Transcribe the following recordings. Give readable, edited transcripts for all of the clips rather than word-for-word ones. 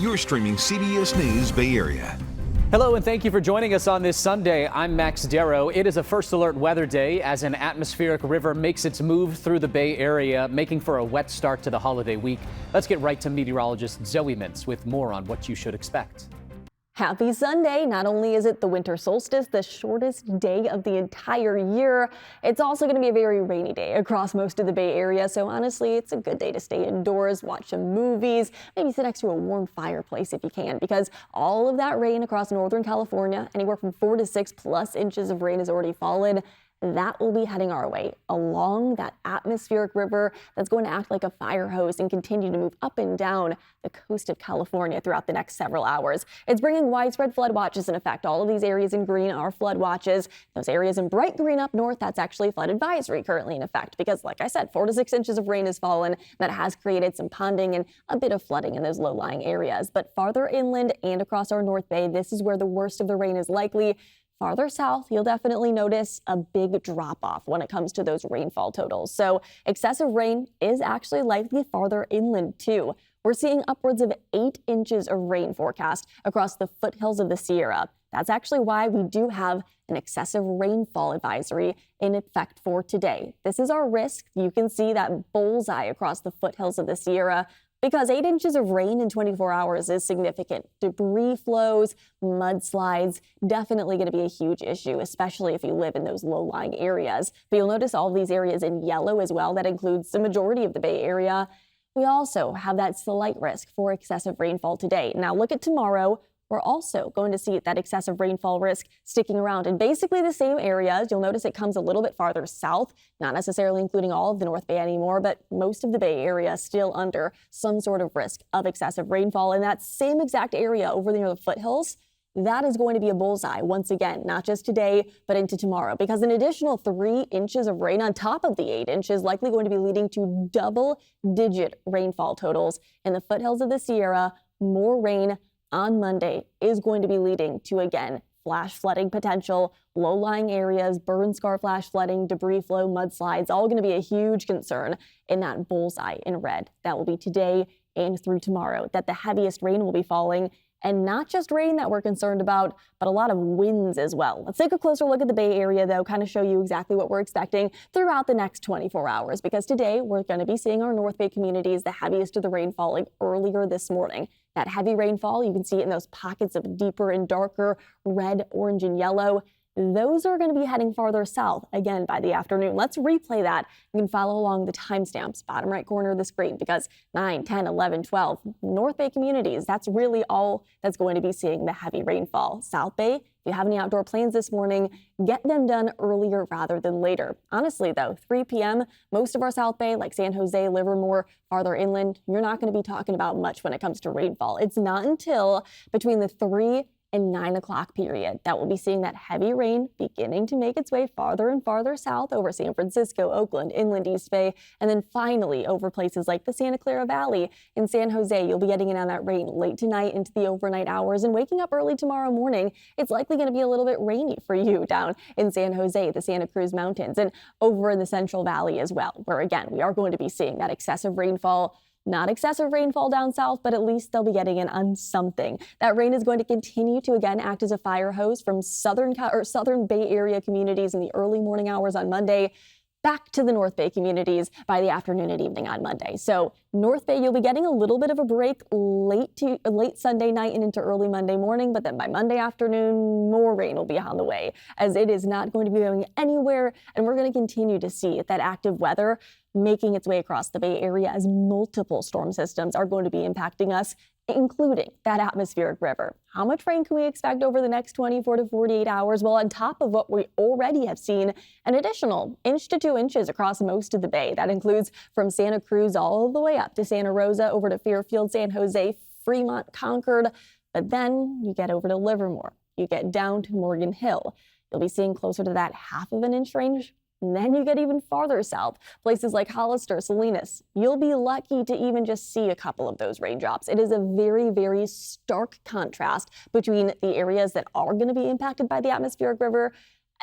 You're streaming CBS News Bay Area. Hello and thank you for joining us on this Sunday. I'm Max Darrow. It is a first alert weather day as an atmospheric river makes its move through the Bay Area, making for a wet start to the holiday week. Let's get right to meteorologist Zoe Mintz with more on what you should expect. Happy Sunday. Not only is it the winter solstice, the shortest day of the entire year, it's also going to be a very rainy day across most of the Bay Area. So honestly, it's a good day to stay indoors, watch some movies, maybe sit next to a warm fireplace if you can, because all of that rain across Northern California, anywhere from 4 to 6+ inches of rain has already fallen. That will be heading our way along that atmospheric river that's going to act like a fire hose and continue to move up and down the coast of California throughout the next several hours. It's bringing widespread flood watches in effect. All of these areas in green are flood watches. Those areas in bright green up north, that's actually a flood advisory currently in effect because, like I said, 4 to 6 inches of rain has fallen. That has created some ponding and a bit of flooding in those low-lying areas. But farther inland and across our North Bay, this is where the worst of the rain is likely. Farther south, you'll definitely notice a big drop-off when it comes to those rainfall totals. So excessive rain is actually likely farther inland too. We're seeing upwards of 8 inches of rain forecast across the foothills of the Sierra. That's actually why we do have an excessive rainfall advisory in effect for today. This is our risk. You can see that bullseye across the foothills of the Sierra, because 8 inches of rain in 24 hours is significant. Debris flows, mudslides, definitely going to be a huge issue, especially if you live in those low-lying areas. But you'll notice all of these areas in yellow as well. That includes the majority of the Bay Area. We also have that slight risk for excessive rainfall today. Now look at tomorrow. We're also going to see that excessive rainfall risk sticking around in basically the same areas. You'll notice it comes a little bit farther south, not necessarily including all of the North Bay anymore, but most of the Bay Area still under some sort of risk of excessive rainfall. In that same exact area over near the foothills, that is going to be a bullseye once again, not just today, but into tomorrow, because an additional 3 inches of rain on top of the 8 inches likely going to be leading to double-digit rainfall totals in the foothills of the Sierra. More rain on Monday is going to be leading to, again, flash flooding potential, low-lying areas, burn scar flash flooding, debris flow, mudslides, all going to be a huge concern in that bullseye in red. That will be today and through tomorrow, that the heaviest rain will be falling. And not just rain that we're concerned about, but a lot of winds as well. Let's take a closer look at the Bay Area, though, kind of show you exactly what we're expecting throughout the next 24 hours, because today we're going to be seeing our North Bay communities, the heaviest of the rain falling earlier this morning. That heavy rainfall, you can see it in those pockets of deeper and darker red, orange, and yellow. Those are going to be heading farther south again by the afternoon. Let's replay that. You can follow along the timestamps, bottom right corner of the screen, because 9, 10, 11, 12, North Bay communities, that's really all that's going to be seeing the heavy rainfall. South Bay, if you have any outdoor plans this morning, get them done earlier rather than later. Honestly, though, 3 p.m., most of our South Bay, like San Jose, Livermore, farther inland, you're not going to be talking about much when it comes to rainfall. It's not until between the 3 and 9 o'clock period that we'll be seeing that heavy rain beginning to make its way farther and farther south over San Francisco, Oakland, inland East Bay, and then finally over places like the Santa Clara Valley. In San Jose, you'll be getting in on that rain late tonight into the overnight hours and waking up early tomorrow morning. It's likely going to be a little bit rainy for you down in San Jose, the Santa Cruz Mountains, and over in the Central Valley as well, where again, we are going to be seeing that excessive rainfall. Not excessive rainfall down south, but at least they'll be getting in on something. That rain is going to continue to, again, act as a fire hose from southern Bay Area communities in the early morning hours on Monday, back to the North Bay communities by the afternoon and evening on Monday. So North Bay, you'll be getting a little bit of a break late Sunday night and into early Monday morning, but then by Monday afternoon, more rain will be on the way, as it is not going to be going anywhere, and we're going to continue to see that active weather making its way across the Bay Area as multiple storm systems are going to be impacting us, including that atmospheric river. How much rain can we expect over the next 24 to 48 hours? Well, on top of what we already have seen, an additional 1 to 2 inches across most of the bay. That includes from Santa Cruz all the way up to Santa Rosa, over to Fairfield, San Jose, Fremont, Concord. But then you get over to Livermore. You get down to Morgan Hill. You'll be seeing closer to that 1/2 inch range. And then you get even farther south, places like Hollister, Salinas. You'll be lucky to even just see a couple of those raindrops. It is a very, very stark contrast between the areas that are going to be impacted by the atmospheric river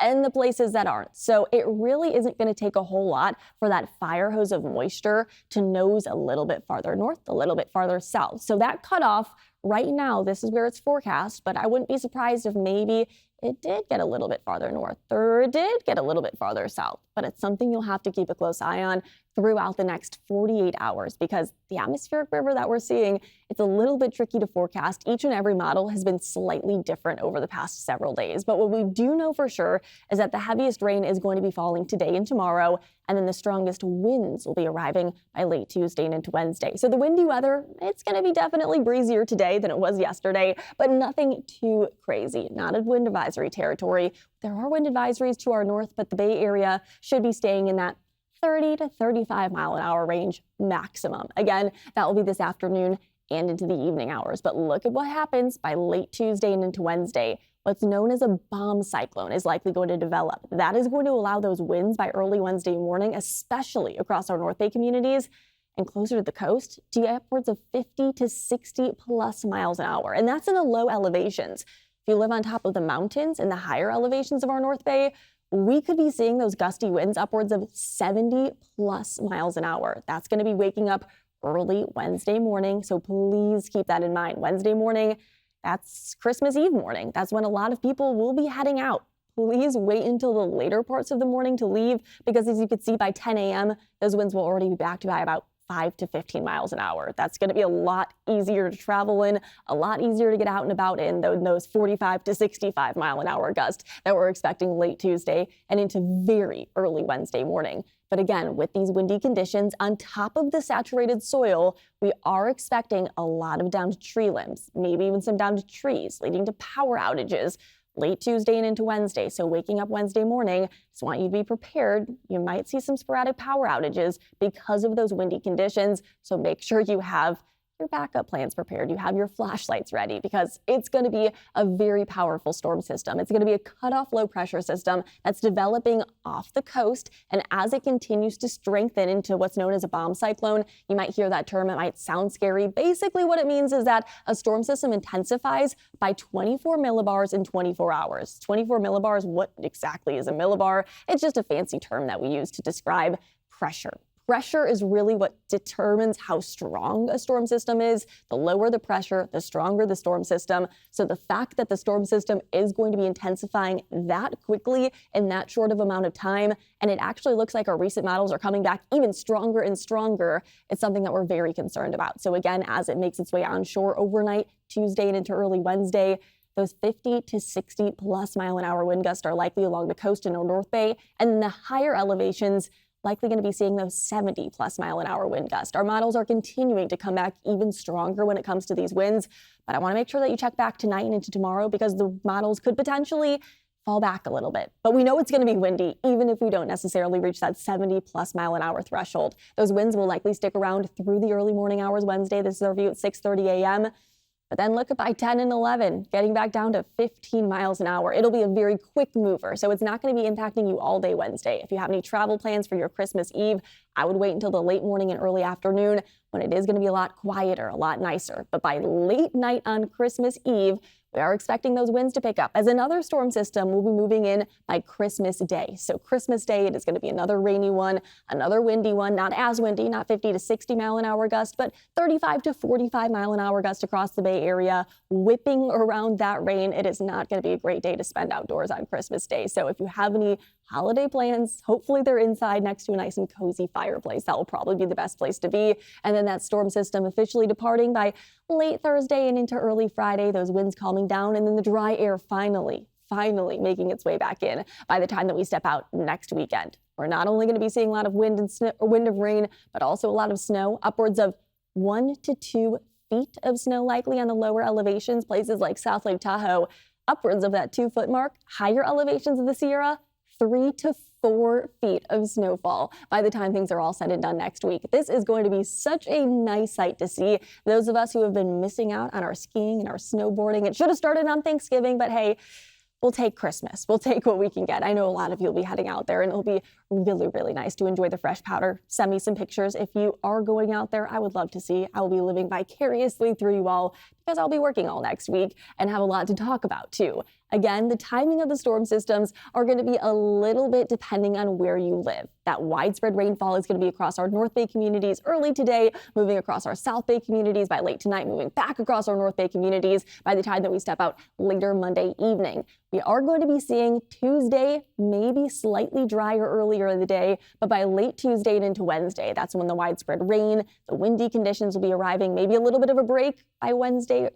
and the places that aren't. So it really isn't going to take a whole lot for that fire hose of moisture to nose a little bit farther north, a little bit farther south. So that cutoff right now, this is where it's forecast, but I wouldn't be surprised if maybe it did get a little bit farther north or it did get a little bit farther south. But it's something you'll have to keep a close eye on throughout the next 48 hours because the atmospheric river that we're seeing, it's a little bit tricky to forecast. Each and every model has been slightly different over the past several days. But what we do know for sure is that the heaviest rain is going to be falling today and tomorrow, and then the strongest winds will be arriving by late Tuesday and into Wednesday. So the windy weather, it's going to be definitely breezier today than it was yesterday, but nothing too crazy. Not a wind advisory territory. There are wind advisories to our north, but the Bay Area should be staying in that 30 to 35 mile an hour range maximum. Again, that will be this afternoon and into the evening hours. But look at what happens by late Tuesday and into Wednesday. What's known as a bomb cyclone is likely going to develop. That is going to allow those winds by early Wednesday morning, especially across our North Bay communities and closer to the coast, to upwards of 50 to 60 plus miles an hour. And that's in the low elevations. If you live on top of the mountains in the higher elevations of our North Bay, we could be seeing those gusty winds upwards of 70 plus miles an hour. That's going to be waking up early Wednesday morning, so please keep that in mind. Wednesday morning, that's Christmas Eve morning. That's when a lot of people will be heading out. Please wait until the later parts of the morning to leave because as you can see by 10 a.m., those winds will already be back to by about 5 to 15 miles an hour. That's going to be a lot easier to travel in, a lot easier to get out and about in than those 45 to 65 mile an hour gusts that we're expecting late Tuesday and into very early Wednesday morning. But again, with these windy conditions on top of the saturated soil, we are expecting a lot of downed tree limbs, maybe even some downed trees, leading to power outages late Tuesday and into Wednesday. So waking up Wednesday morning, just want you to be prepared. You might see some sporadic power outages because of those windy conditions. So make sure you have your backup plans prepared. You have your flashlights ready because it's going to be a very powerful storm system. It's going to be a cutoff low pressure system that's developing off the coast. And as it continues to strengthen into what's known as a bomb cyclone, you might hear that term. It might sound scary. Basically, what it means is that a storm system intensifies by 24 millibars in 24 hours. 24 millibars, what exactly is a millibar? It's just a fancy term that we use to describe pressure. Pressure is really what determines how strong a storm system is. The lower the pressure, the stronger the storm system. So the fact that the storm system is going to be intensifying that quickly in that short of amount of time, and it actually looks like our recent models are coming back even stronger and stronger, it's something that we're very concerned about. So again, as it makes its way onshore overnight, Tuesday and into early Wednesday, those 50 to 60 plus mile an hour wind gusts are likely along the coast in our North Bay, and in the higher elevations, likely going to be seeing those 70 plus mile an hour wind gusts. Our models are continuing to come back even stronger when it comes to these winds, but I want to make sure that you check back tonight and into tomorrow because the models could potentially fall back a little bit. But we know it's going to be windy, even if we don't necessarily reach that 70 plus mile an hour threshold. Those winds will likely stick around through the early morning hours Wednesday. This is our view at 6:30 a.m. But then look at by 10 and 11, getting back down to 15 miles an hour. It'll be a very quick mover, so it's not going to be impacting you all day Wednesday. If you have any travel plans for your Christmas Eve, I would wait until the late morning and early afternoon when it is going to be a lot quieter, a lot nicer. But by late night on Christmas Eve, we are expecting those winds to pick up as another storm system will be moving in by Christmas Day. So Christmas Day, it is going to be another rainy one, another windy one, not as windy, not 50 to 60 mile an hour gust, but 35 to 45 mile an hour gust across the Bay Area, whipping around that rain. It is not going to be a great day to spend outdoors on Christmas Day. So if you have any holiday plans, hopefully they're inside next to a nice and cozy fireplace. That will probably be the best place to be. And then that storm system officially departing by late Thursday and into early Friday, those winds calming down, and then the dry air finally making its way back in by the time that we step out next weekend. We're not only going to be seeing a lot of wind and snow, or wind of rain, but also a lot of snow, upwards of 1 to 2 feet of snow likely on the lower elevations, places like South Lake Tahoe, upwards of that 2 foot mark. Higher elevations of the Sierra, 3 to 4 feet of snowfall by the time things are all said and done next week. This is going to be such a nice sight to see. Those of us who have been missing out on our skiing and our snowboarding, it should have started on Thanksgiving, but hey, we'll take Christmas. We'll take what we can get. I know a lot of you will be heading out there, and it'll be really, really nice to enjoy the fresh powder. Send me some pictures if you are going out there. I would love to see. I will be living vicariously through you all because I'll be working all next week and have a lot to talk about too. Again, the timing of the storm systems are going to be a little bit depending on where you live. That widespread rainfall is going to be across our North Bay communities early today, moving across our South Bay communities by late tonight, moving back across our North Bay communities by the time that we step out later Monday evening. We are going to be seeing Tuesday, maybe slightly drier earlier in the day, but by late Tuesday and into Wednesday, that's when the widespread rain, the windy conditions will be arriving, maybe a little bit of a break by Wednesday.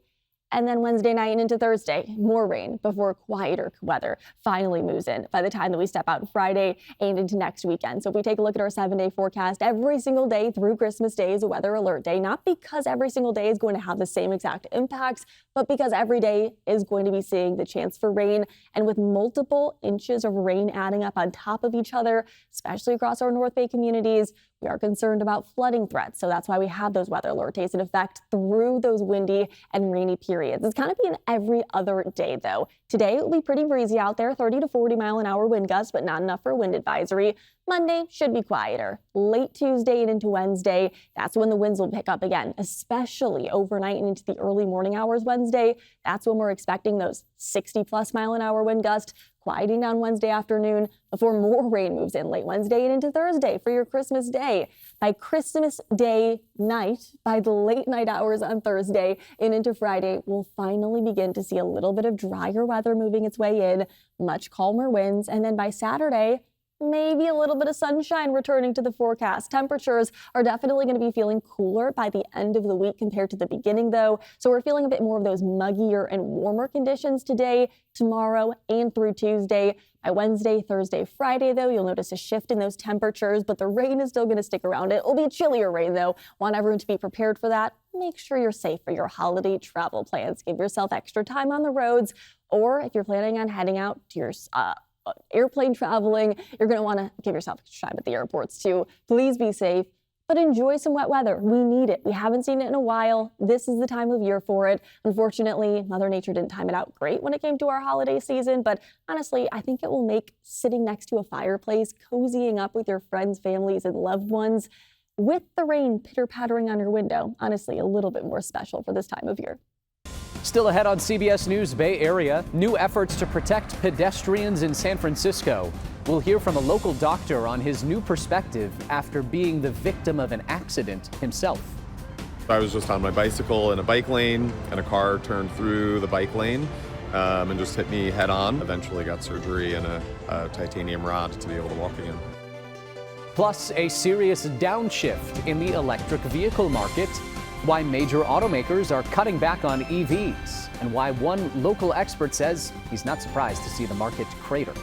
And then Wednesday night and into Thursday, more rain before quieter weather finally moves in by the time that we step out Friday and into next weekend. So if we take a look at our 7-day forecast, every single day through Christmas Day is a weather alert day, not because every single day is going to have the same exact impacts, but because every day is going to be seeing the chance for rain. And with multiple inches of rain adding up on top of each other, especially across our North Bay communities, we are concerned about flooding threats. So that's why we have those weather alert days in effect through those windy and rainy periods. It's kind of being every other day, though. Today, it will be pretty breezy out there, 30 to 40 mile an hour wind gusts, but not enough for a wind advisory. Monday should be quieter. Late Tuesday and into Wednesday, that's when the winds will pick up again, especially overnight and into the early morning hours Wednesday. That's when we're expecting those 60+ mile an hour wind gusts, quieting down Wednesday afternoon before more rain moves in late Wednesday and into Thursday for your Christmas Day. By Christmas Day night, by the late night hours on Thursday and into Friday, we'll finally begin to see a little bit of drier weather moving its way in, much calmer winds, and then by Saturday, maybe a little bit of sunshine returning to the forecast. Temperatures are definitely going to be feeling cooler by the end of the week compared to the beginning, though. So we're feeling a bit more of those muggier and warmer conditions today, tomorrow, and through Tuesday. By Wednesday, Thursday, Friday, though, you'll notice a shift in those temperatures, but the rain is still going to stick around. It will be chillier rain, though. Want everyone to be prepared for that. Make sure you're safe for your holiday travel plans. Give yourself extra time on the roads, or if you're planning on heading out to your airplane traveling, you're going to want to give yourself extra time at the airports too. Please be safe, but enjoy some wet weather. We need it. We haven't seen it in a while. This is the time of year for it. Unfortunately, Mother Nature didn't time it out great when it came to our holiday season, but honestly, I think it will make sitting next to a fireplace, cozying up with your friends, families, and loved ones, with the rain pitter-pattering on your window, honestly, a little bit more special for this time of year. Still ahead on CBS News Bay Area, new efforts to protect pedestrians in San Francisco. We'll hear from a local doctor on his new perspective after being the victim of an accident himself. I was just on my bicycle in a bike lane, and a car turned through the bike lane and just hit me head on. Eventually got surgery and a titanium rod to be able to walk again. Plus, a serious downshift in the electric vehicle market, why major automakers are cutting back on EVs, and why one local expert says he's not surprised to see the market crater.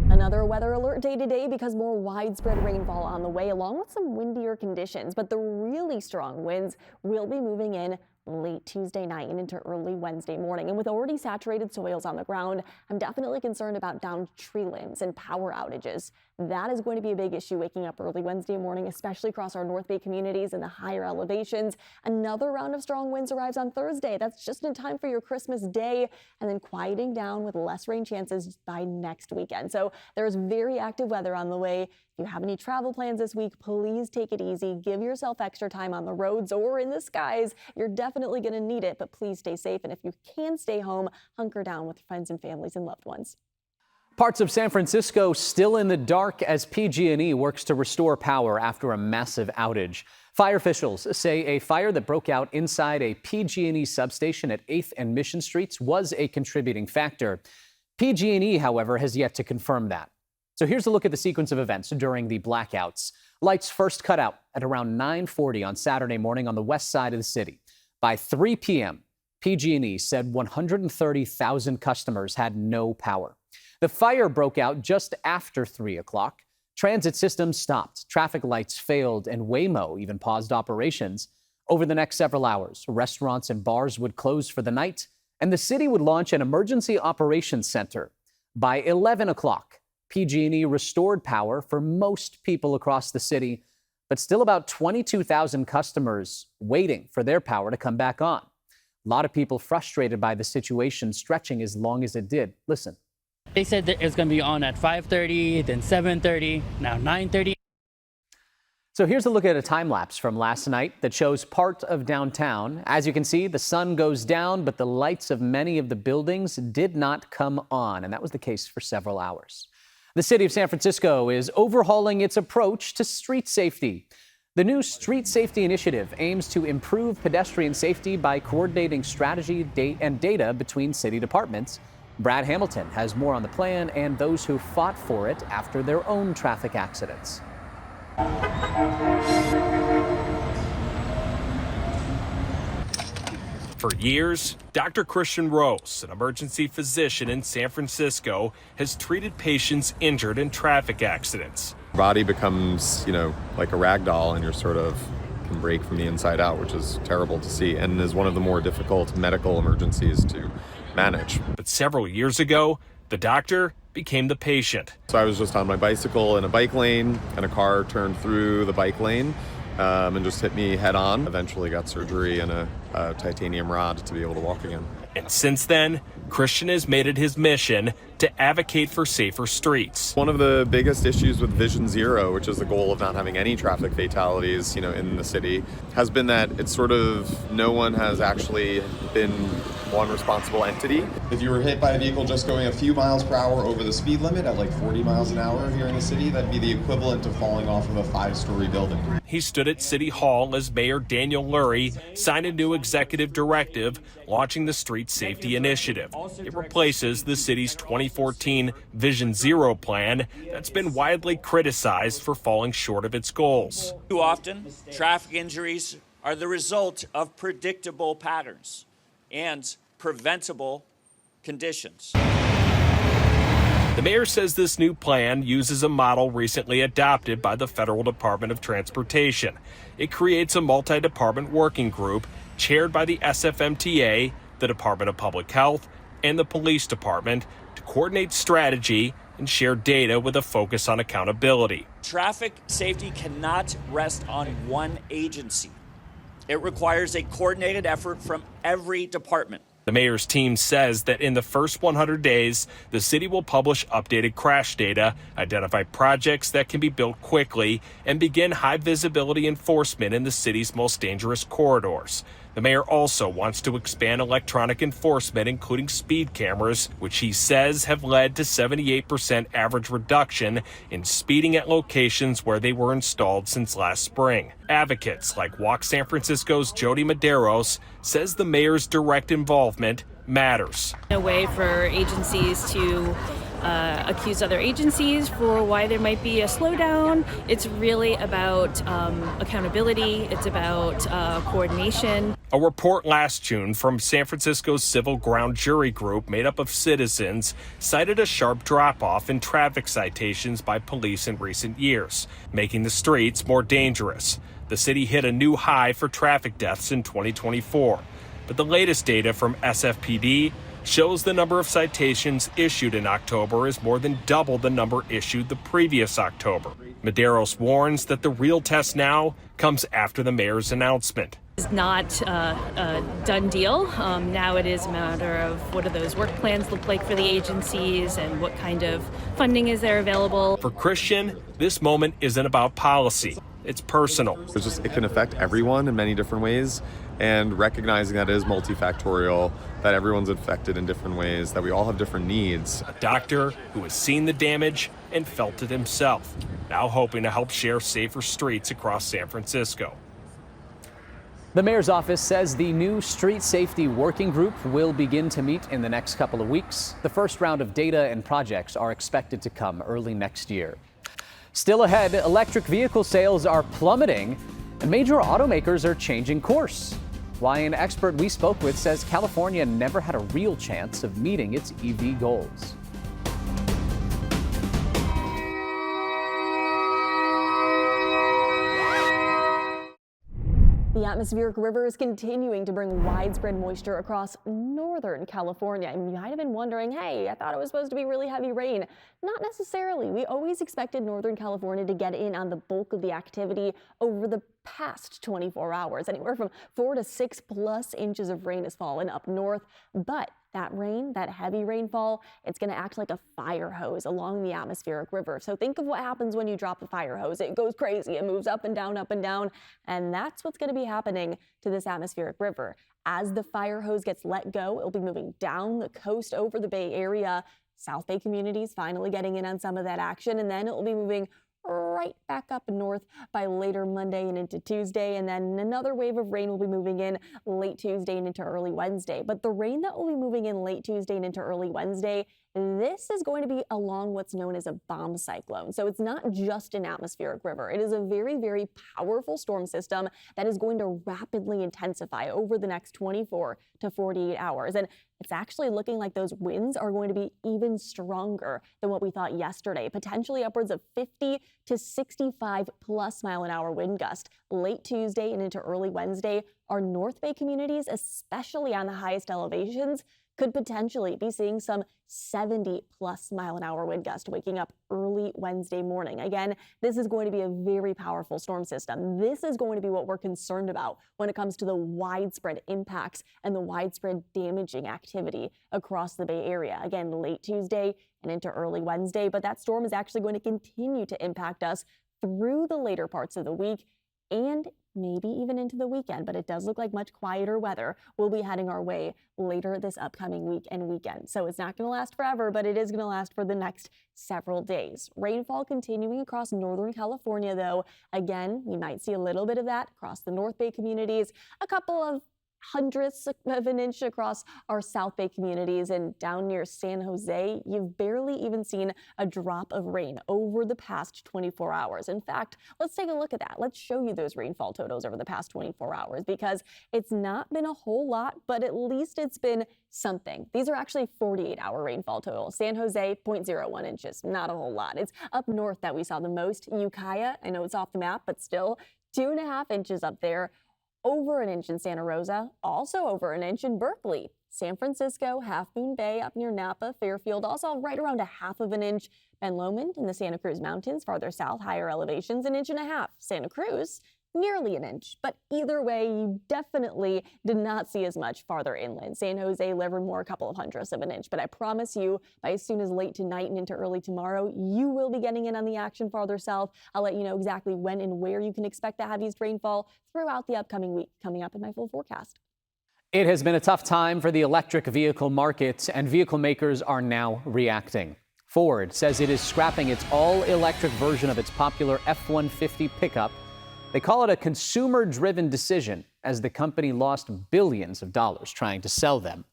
Another weather alert day today because more widespread rainfall on the way, along with some windier conditions. But the really strong winds will be moving in late Tuesday night and into early Wednesday morning. And with already saturated soils on the ground, I'm definitely concerned about downed tree limbs and power outages. That is going to be a big issue waking up early Wednesday morning, especially across our North Bay communities and the higher elevations. Another round of strong winds arrives on Thursday. That's just in time for your Christmas Day, and then quieting down with less rain chances by next weekend. So there's very active weather on the way. If you have any travel plans this week, please take it easy. Give yourself extra time on the roads or in the skies. You're definitely going to need it, but please stay safe. And if you can stay home, hunker down with friends and families and loved ones. Parts of San Francisco still in the dark as PG&E works to restore power after a massive outage. Fire officials say a fire that broke out inside a PG&E substation at 8th and Mission Streets was a contributing factor. PG&E, however, has yet to confirm that. So here's a look at the sequence of events during the blackouts. Lights first cut out at around 9:40 on Saturday morning on the west side of the city. By 3 p.m., PG&E said 130,000 customers had no power. The fire broke out just after 3 o'clock. Transit systems stopped, traffic lights failed, and Waymo even paused operations. Over the next several hours, restaurants and bars would close for the night, and the city would launch an emergency operations center. By 11 o'clock, PG&E restored power for most people across the city, but still about 22,000 customers waiting for their power to come back on. A lot of people frustrated by the situation stretching as long as it did. Listen. They said that it's going to be on at 5:30, then 7:30, now 9:30. So here's a look at a time lapse from last night that shows part of downtown. As you can see, the sun goes down, but the lights of many of the buildings did not come on, and that was the case for several hours. The city of San Francisco is overhauling its approach to street safety. The new Street Safety Initiative aims to improve pedestrian safety by coordinating strategy and data between city departments. Brad Hamilton has more on the plan and those who fought for it after their own traffic accidents. For years, Dr. Christian Rose, an emergency physician in San Francisco, has treated patients injured in traffic accidents. Body becomes, like a rag doll, and you're sort of can break from the inside out, which is terrible to see and is one of the more difficult medical emergencies to manage. But several years ago, the doctor became the patient. So I was just on my bicycle in a bike lane, and a car turned through the bike lane and just hit me head on. Eventually got surgery and a titanium rod to be able to walk again. And since then, Christian has made it his mission to advocate for safer streets. One of the biggest issues with Vision Zero, which is the goal of not having any traffic fatalities, in the city, has been that it's sort of no one has actually been one responsible entity. If you were hit by a vehicle just going a few miles per hour over the speed limit at like 40 miles an hour here in the city, that'd be the equivalent of falling off of a 5-story building. He stood at City Hall as Mayor Daniel Lurie signed a new executive directive launching the Street Safety Initiative. It replaces the city's 2014 Vision Zero plan that's been widely criticized for falling short of its goals. Too often, traffic injuries are the result of predictable patterns and preventable conditions. The mayor says this new plan uses a model recently adopted by the Federal Department of Transportation. It creates a multi-department working group chaired by the SFMTA, the Department of Public Health, and the Police Department to coordinate strategy and share data with a focus on accountability. Traffic safety cannot rest on one agency. It requires a coordinated effort from every department. The mayor's team says that in the first 100 days, the city will publish updated crash data, identify projects that can be built quickly, and begin high visibility enforcement in the city's most dangerous corridors. The mayor also wants to expand electronic enforcement, including speed cameras, which he says have led to 78% average reduction in speeding at locations where they were installed since last spring. Advocates like Walk San Francisco's Jody Medeiros says the mayor's direct involvement matters. A way for agencies to accuse other agencies for why there might be a slowdown. It's really about accountability. It's about coordination. A report last June from San Francisco's Civil Ground Jury Group, made up of citizens, cited a sharp drop-off in traffic citations by police in recent years, making the streets more dangerous. The city hit a new high for traffic deaths in 2024. But the latest data from SFPD shows the number of citations issued in October is more than double the number issued the previous October. Medeiros warns that the real test now comes after the mayor's announcement. It's not a done deal. Now it is a matter of what do those work plans look like for the agencies and what kind of funding is there available. For Christian, this moment isn't about policy. It's personal. It can affect everyone in many different ways, and recognizing that it is multifactorial, that everyone's affected in different ways, that we all have different needs. A doctor who has seen the damage and felt it himself, now hoping to help share safer streets across San Francisco. The mayor's office says the new street safety working group will begin to meet in the next couple of weeks. The first round of data and projects are expected to come early next year. Still ahead, electric vehicle sales are plummeting and major automakers are changing course. Why an expert we spoke with says California never had a real chance of meeting its EV goals. The atmospheric river is continuing to bring widespread moisture across northern California. And you might have been wondering, hey, I thought it was supposed to be really heavy rain. Not necessarily. We always expected northern California to get in on the bulk of the activity over the past 24 hours. Anywhere from 4 to 6+ inches of rain has fallen up north, but that rain, that heavy rainfall, it's going to act like a fire hose along the atmospheric river. So think of what happens when you drop a fire hose. It goes crazy. It moves up and down, and that's what's going to be happening to this atmospheric river. As the fire hose gets let go, it'll be moving down the coast over the Bay Area. South Bay communities finally getting in on some of that action, and then it will be moving right back up north by later Monday and into Tuesday, and then another wave of rain will be moving in late Tuesday and into early Wednesday. But the rain that will be moving in late Tuesday and into early Wednesday, this is going to be along what's known as a bomb cyclone. So it's not just an atmospheric river. It is a very, very powerful storm system that is going to rapidly intensify over the next 24 to 48 hours. And it's actually looking like those winds are going to be even stronger than what we thought yesterday, potentially upwards of 50 to 65+ mile-an-hour wind gust. Late Tuesday and into early Wednesday, our North Bay communities, especially on the highest elevations, could potentially be seeing some 70+ mile-an-hour wind gust waking up early Wednesday morning. Again, this is going to be a very powerful storm system. This is going to be what we're concerned about when it comes to the widespread impacts and the widespread damaging activity across the Bay Area. Again, late Tuesday and into early Wednesday, but that storm is actually going to continue to impact us through the later parts of the week and maybe even into the weekend, but it does look like much quieter weather will be heading our way later this upcoming week and weekend. So it's not going to last forever, but it is going to last for the next several days. Rainfall continuing across northern California, though. Again, you might see a little bit of that across the North Bay communities, a couple of hundredths of an inch across our South Bay communities, and down near San Jose, you've barely even seen a drop of rain over the past 24 hours. In fact, let's take a look at that. Let's show you those rainfall totals over the past 24 hours because it's not been a whole lot, but at least it's been something. These are actually 48-hour rainfall totals. San Jose, 0.01 inches, not a whole lot. It's up north that we saw the most. Ukiah, I know it's off the map, but still 2.5 inches up there. Over an inch in Santa Rosa, also over an inch in Berkeley. San Francisco, Half Moon Bay up near Napa, Fairfield, also right around 1/2 inch. Ben Lomond in the Santa Cruz Mountains, farther south, higher elevations, 1.5 inches. Santa Cruz, nearly an inch. But either way, you definitely did not see as much farther inland. San Jose, Livermore, a couple of hundredths of an inch. But I promise you, by as soon as late tonight and into early tomorrow, you will be getting in on the action farther south. I'll let you know exactly when and where you can expect the heaviest rainfall throughout the upcoming week, coming up in my full forecast. It has been a tough time for the electric vehicle market, and vehicle makers are now reacting. Ford says it is scrapping its all-electric version of its popular F-150 pickup. They call it a consumer-driven decision, as the company lost billions of dollars trying to sell them.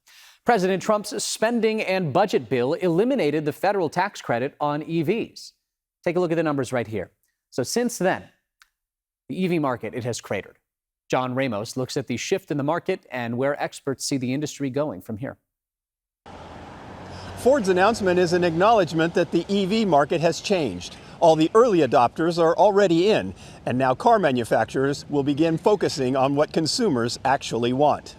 President Trump's spending and budget bill eliminated the federal tax credit on EVs. Take a look at the numbers right here. So since then, the EV market, it has cratered. John Ramos looks at the shift in the market and where experts see the industry going from here. Ford's announcement is an acknowledgement that the EV market has changed. All the early adopters are already in, and now car manufacturers will begin focusing on what consumers actually want.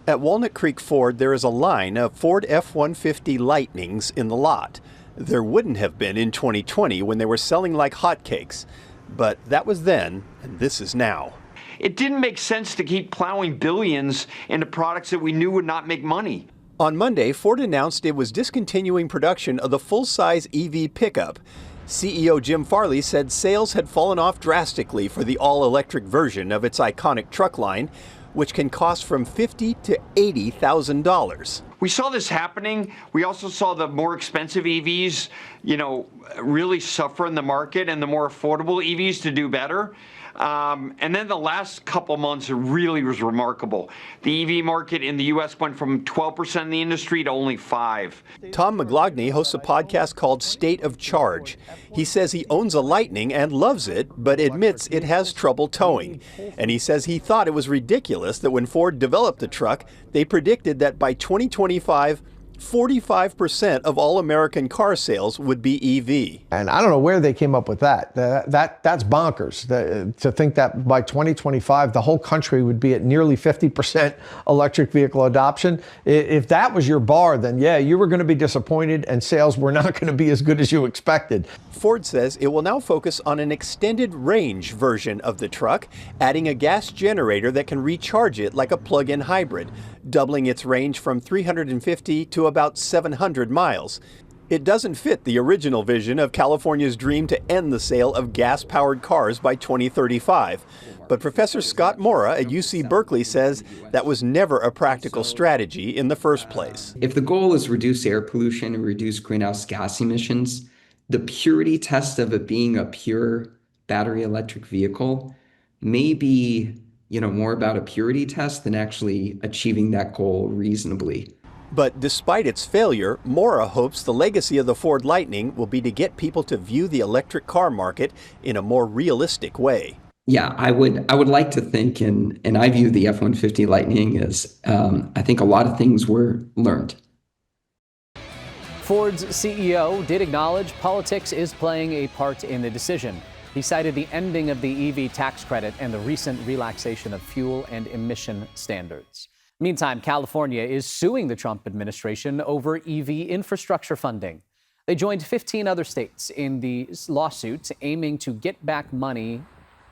At Walnut Creek Ford, there is a line of Ford F-150 Lightnings in the lot. There wouldn't have been in 2020 when they were selling like hotcakes. But that was then, and this is now. It didn't make sense to keep plowing billions into products that we knew would not make money. On Monday, Ford announced it was discontinuing production of the full-size EV pickup. CEO Jim Farley said sales had fallen off drastically for the all-electric version of its iconic truck line, which can cost from $50,000 to $80,000. We saw this happening. We also saw the more expensive EVs, really suffer in the market, and the more affordable EVs to do better. And then the last couple months really was remarkable. The EV market in the U.S. went from 12% of the industry to only 5%. Tom McLaughlin hosts a podcast called State of Charge. He says he owns a Lightning and loves it, but admits it has trouble towing. And he says he thought it was ridiculous that when Ford developed the truck, they predicted that by 2025, 45% of all American car sales would be EV. And I don't know where they came up with that. That's bonkers. To think that by 2025, the whole country would be at nearly 50% electric vehicle adoption. If that was your bar, then yeah, you were going to be disappointed and sales were not going to be as good as you expected. Ford says it will now focus on an extended range version of the truck, adding a gas generator that can recharge it like a plug-in hybrid, doubling its range from 350 to about 700 miles. It doesn't fit the original vision of California's dream to end the sale of gas-powered cars by 2035. But Professor Scott Mora at UC Berkeley says that was never a practical strategy in the first place. If the goal is reduce air pollution and reduce greenhouse gas emissions, the purity test of it being a pure battery electric vehicle may be, more about a purity test than actually achieving that goal reasonably. But despite its failure, Mora hopes the legacy of the Ford Lightning will be to get people to view the electric car market in a more realistic way. Yeah, I would like to think, and I view the F-150 Lightning as, I think a lot of things were learned. Ford's CEO did acknowledge politics is playing a part in the decision. He cited the ending of the EV tax credit and the recent relaxation of fuel and emission standards. Meantime, California is suing the Trump administration over EV infrastructure funding. They joined 15 other states in the lawsuit aiming to get back money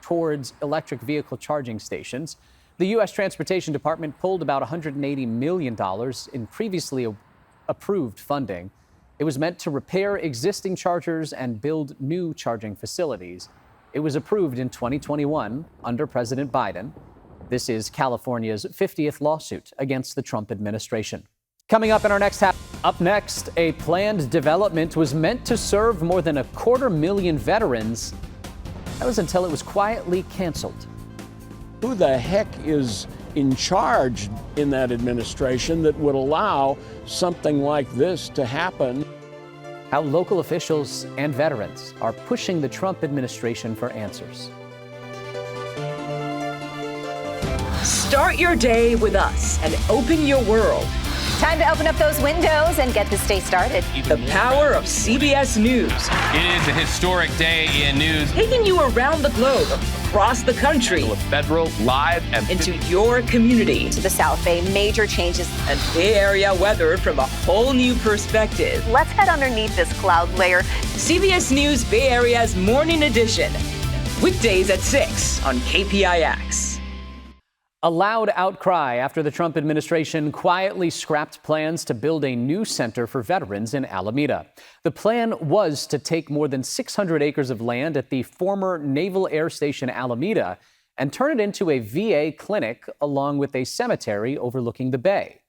towards electric vehicle charging stations. The U.S. Transportation Department pulled about $180 million in previously approved funding. It was meant to repair existing chargers and build new charging facilities. It was approved in 2021 under President Biden. This is California's 50th lawsuit against the Trump administration. Coming up in our next half. Up next, a planned development was meant to serve more than 250,000 veterans. That was until it was quietly canceled. Who the heck is in charge in that administration that would allow something like this to happen? How local officials and veterans are pushing the Trump administration for answers. Start your day with us and open your world. Time to open up those windows and get this day started. The power of CBS News. It is a historic day in news. Taking you around the globe, across the country. With Federal, live, and into your community. To the South Bay, major changes. And Bay Area weather from a whole new perspective. Let's head underneath this cloud layer. CBS News Bay Area's Morning Edition. Weekdays at 6 on KPIX. A loud outcry after the Trump administration quietly scrapped plans to build a new center for veterans in Alameda. The plan was to take more than 600 acres of land at the former Naval Air Station Alameda and turn it into a VA clinic along with a cemetery overlooking the bay.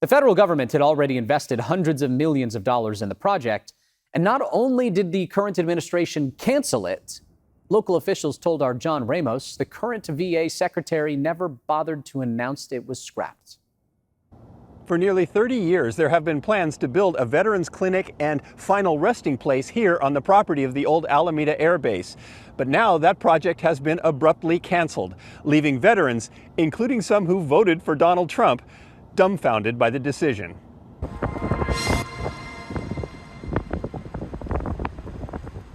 The federal government had already invested hundreds of millions of dollars in the project, and not only did the current administration cancel it, local officials told our John Ramos the current VA secretary never bothered to announce it was scrapped. For nearly 30 years, there have been plans to build a veterans clinic and final resting place here on the property of the old Alameda Air Base. But now that project has been abruptly canceled, leaving veterans, including some who voted for Donald Trump, dumbfounded by the decision.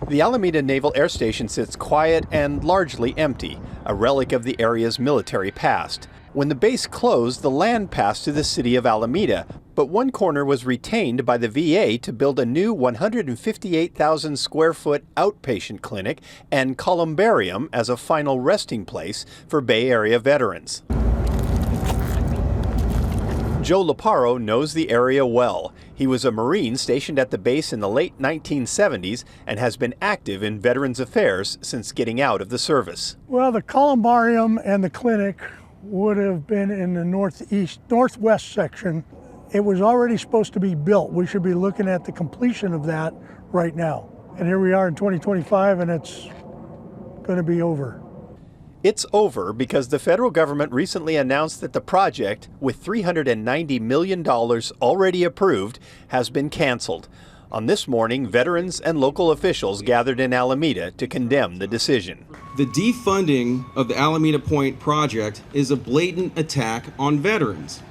The Alameda Naval Air Station sits quiet and largely empty, a relic of the area's military past. When the base closed, the land passed to the city of Alameda, but one corner was retained by the VA to build a new 158,000 square foot outpatient clinic and columbarium as a final resting place for Bay Area veterans. Joe Laparo knows the area well. He was a Marine stationed at the base in the late 1970s and has been active in Veterans Affairs since getting out of the service. Well, the columbarium and the clinic would have been in the northwest section. It was already supposed to be built. We should be looking at the completion of that right now. And here we are in 2025 and it's going to be over. It's over because the federal government recently announced that the project, with $390 million already approved, has been canceled. On this morning, veterans and local officials gathered in Alameda to condemn the decision. The defunding of the Alameda Point project is a blatant attack on veterans.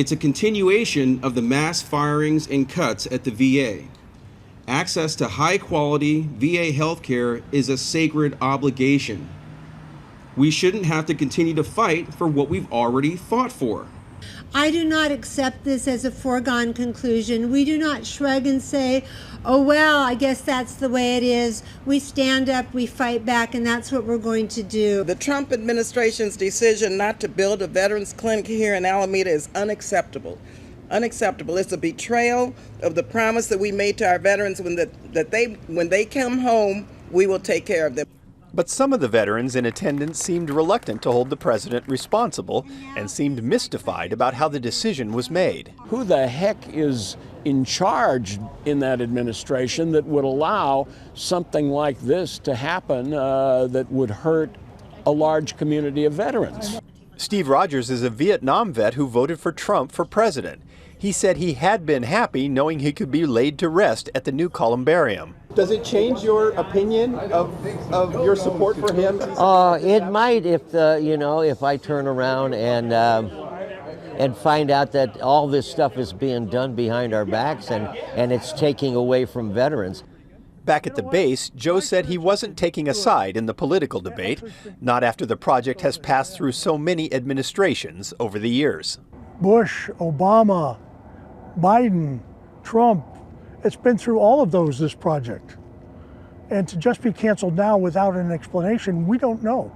It's a continuation of the mass firings and cuts at the VA. Access to high-quality VA healthcare is a sacred obligation. We shouldn't have to continue to fight for what we've already fought for. I do not accept this as a foregone conclusion. We do not shrug and say, oh, well, I guess that's the way it is. We stand up, we fight back, and that's what we're going to do. The Trump administration's decision not to build a veterans clinic here in Alameda is unacceptable. Unacceptable. It's a betrayal of the promise that we made to our veterans when they come home, we will take care of them. But some of the veterans in attendance seemed reluctant to hold the president responsible and seemed mystified about how the decision was made. Who the heck is in charge in that administration that would allow something like this to happen that would hurt a large community of veterans? Steve Rogers is a Vietnam vet who voted for Trump for president. He said he had been happy knowing he could be laid to rest at the new columbarium. Does it change your opinion of your support for him? It might if I turn around and find out that all this stuff is being done behind our backs and it's taking away from veterans. Back at the base, Joe said he wasn't taking a side in the political debate, not after the project has passed through so many administrations over the years. Bush, Obama, Biden, Trump, it's been through all of those, this project. And to just be canceled now without an explanation, we don't know.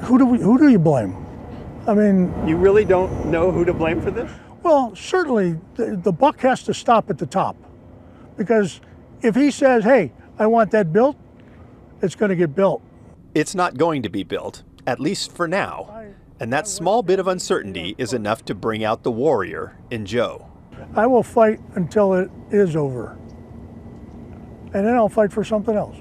Who do you blame? I mean... You really don't know who to blame for this? Well, certainly the buck has to stop at the top. Because if he says, hey, I want that built, it's going to get built. It's not going to be built, at least for now. And that small bit of uncertainty is enough to bring out the warrior in Joe. I will fight until it is over. And then I'll fight for something else.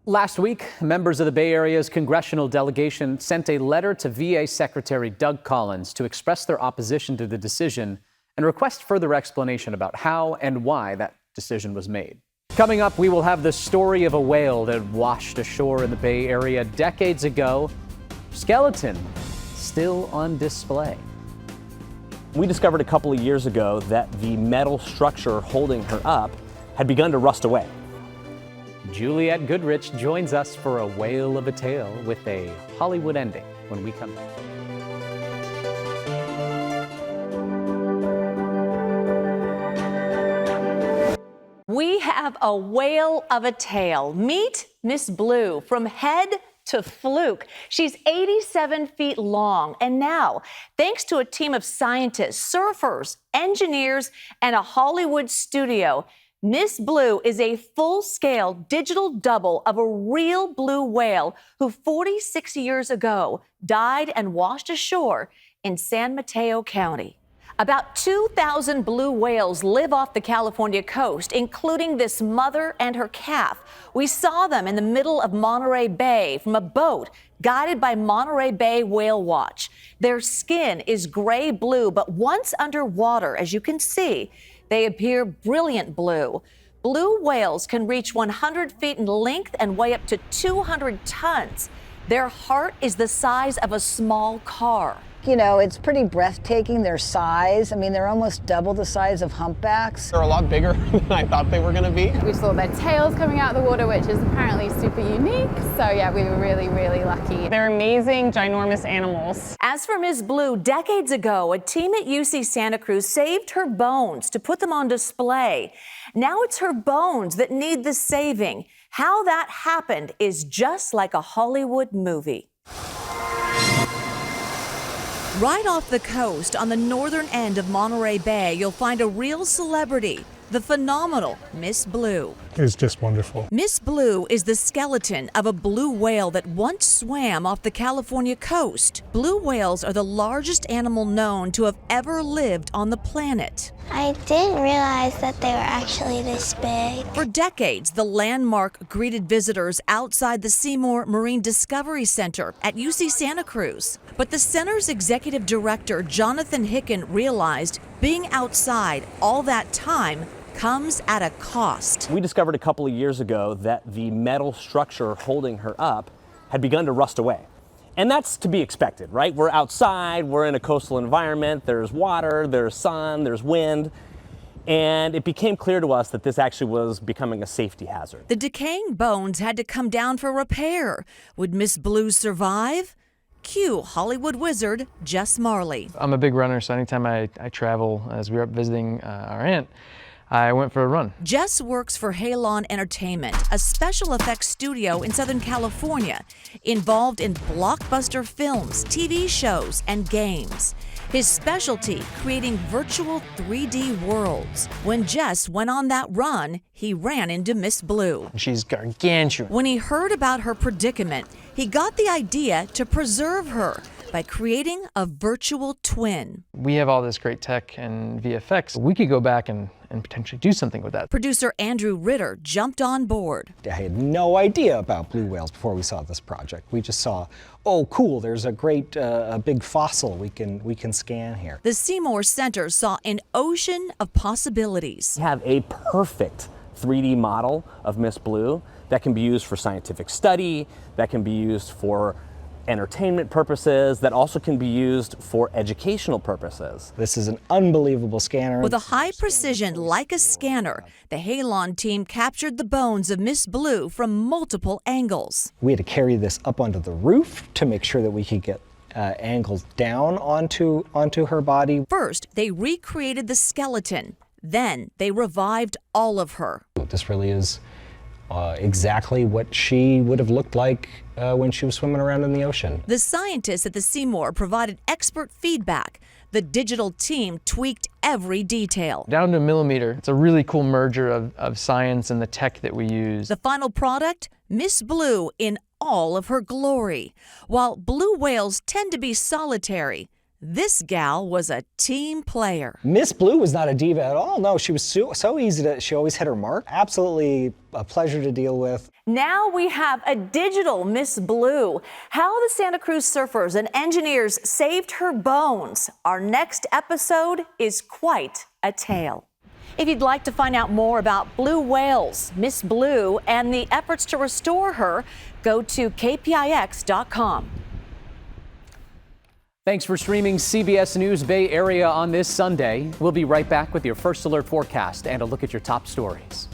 Last week, members of the Bay Area's congressional delegation sent a letter to VA Secretary Doug Collins to express their opposition to the decision and request further explanation about how and why that decision was made. Coming up, we will have the story of a whale that washed ashore in the Bay Area decades ago. Skeleton still on display. We discovered a couple of years ago that the metal structure holding her up had begun to rust away. Juliette Goodrich joins us for a whale of a tale with a Hollywood ending when we come back. We have a whale of a tale. Meet Miss Blue from head to fluke. She's 87 feet long, and now, thanks to a team of scientists, surfers, engineers, and a Hollywood studio, Miss Blue is a full-scale digital double of a real blue whale who 46 years ago died and washed ashore in San Mateo County. About 2,000 blue whales live off the California coast, including this mother and her calf. We saw them in the middle of Monterey Bay from a boat guided by Monterey Bay Whale Watch. Their skin is gray-blue, but once underwater, as you can see, they appear brilliant blue. Blue whales can reach 100 feet in length and weigh up to 200 tons. Their heart is the size of a small car. You know, it's pretty breathtaking, their size. I mean, they're almost double the size of humpbacks. They're a lot bigger than I thought they were going to be. We saw their tails coming out of the water, which is apparently super unique. So yeah, we were really, really lucky. They're amazing, ginormous animals. As for Ms. Blue, decades ago, a team at UC Santa Cruz saved her bones to put them on display. Now it's her bones that need the saving. How that happened is just like a Hollywood movie. Right off the coast, on the northern end of Monterey Bay, you'll find a real celebrity, the phenomenal Miss Blue. It was just wonderful. Miss Blue is the skeleton of a blue whale that once swam off the California coast. Blue whales are the largest animal known to have ever lived on the planet. I didn't realize that they were actually this big. For decades, the landmark greeted visitors outside the Seymour Marine Discovery Center at UC Santa Cruz. But the center's executive director, Jonathan Hicken, realized being outside all that time comes at a cost. We discovered a couple of years ago that the metal structure holding her up had begun to rust away. And that's to be expected, right? We're outside, we're in a coastal environment, there's water, there's sun, there's wind. And it became clear to us that this actually was becoming a safety hazard. The decaying bones had to come down for repair. Would Miss Blue survive? Cue Hollywood wizard Jess Marley. I'm a big runner, so anytime I travel, as we were up visiting our aunt, I went for a run. Jess works for Halon Entertainment, a special effects studio in Southern California, involved in blockbuster films, TV shows, and games. His specialty, creating virtual 3D worlds. When Jess went on that run, he ran into Miss Blue. She's gargantuan. When he heard about her predicament, he got the idea to preserve her by creating a virtual twin. We have all this great tech and VFX. We could go back and potentially do something with that. Producer Andrew Ritter jumped on board. I had no idea about blue whales before we saw this project. We just saw, oh cool, there's a great a big fossil we can scan here. The Seymour Center saw an ocean of possibilities. We have a perfect 3D model of Miss Blue that can be used for scientific study, that can be used for entertainment purposes, that also can be used for educational purposes. This is an unbelievable scanner. With a high precision Leica scanner, the Halon team captured the bones of Miss Blue from multiple angles. We had to carry this up onto the roof to make sure that we could get angles down onto her body. First, they recreated the skeleton. Then they revived all of her. This really is exactly what she would have looked like when she was swimming around in the ocean. The scientists at the Seymour provided expert feedback. The digital team tweaked every detail. Down to a millimeter. It's a really cool merger of science and the tech that we use. The final product, Miss Blue in all of her glory. While blue whales tend to be solitary, this gal was a team player. Miss Blue was not a diva at all. No, she was so easy to, she always hit her mark. Absolutely a pleasure to deal with. Now we have a digital Miss Blue. How the Santa Cruz surfers and engineers saved her bones. Our next episode is quite a tale. If you'd like to find out more about blue whales, Miss Blue, and the efforts to restore her, go to kpix.com. Thanks for streaming CBS News Bay Area on this Sunday. We'll be right back with your First Alert forecast and a look at your top stories.